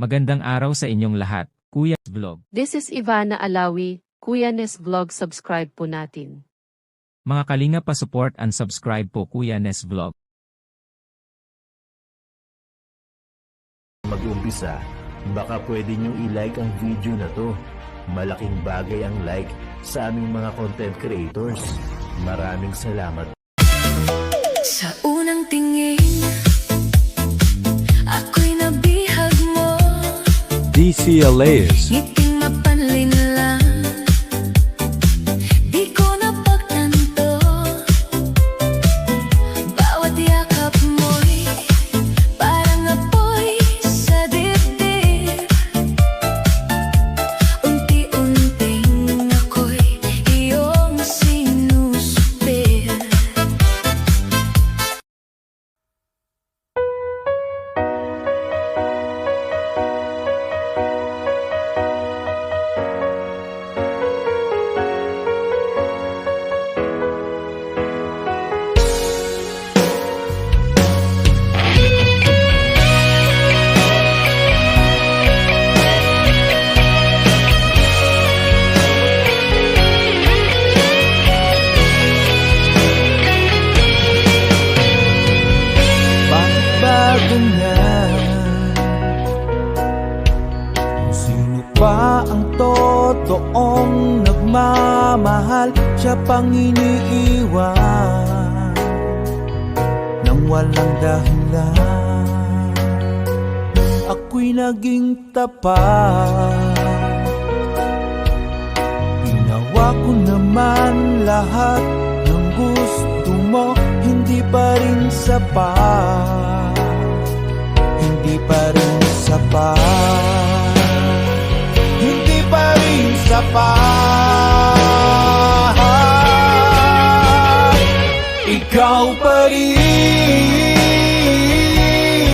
Magandang araw sa inyong lahat, Kuya Vlog. This is Ivana Alawi, Kuya Nes Vlog, subscribe po natin. Mga kalinga pa-support and subscribe po Kuya Nes Vlog. Mag-umpisa, baka pwede nyo i-like ang video na to. Malaking bagay ang like sa aming mga content creators. Maraming salamat. Sa unang tingin, ako'y nabihag mo. DCLAs. Ngiting mapanlin lang, di ko napagtanto. Bawat yakap mo'y parang apoy sa dibdib. Unti-unting ako'y iyong sinusupir. Sino pa ang totoong nagmamahal? Siya pang iniiwan nang walang dahilan. Ako'y naging tapat, ginawa ko naman lahat ng gusto mo. Hindi pa rin sapat, hindi pa rin sapat, hindi pa rin sapat. Ikaw pa rin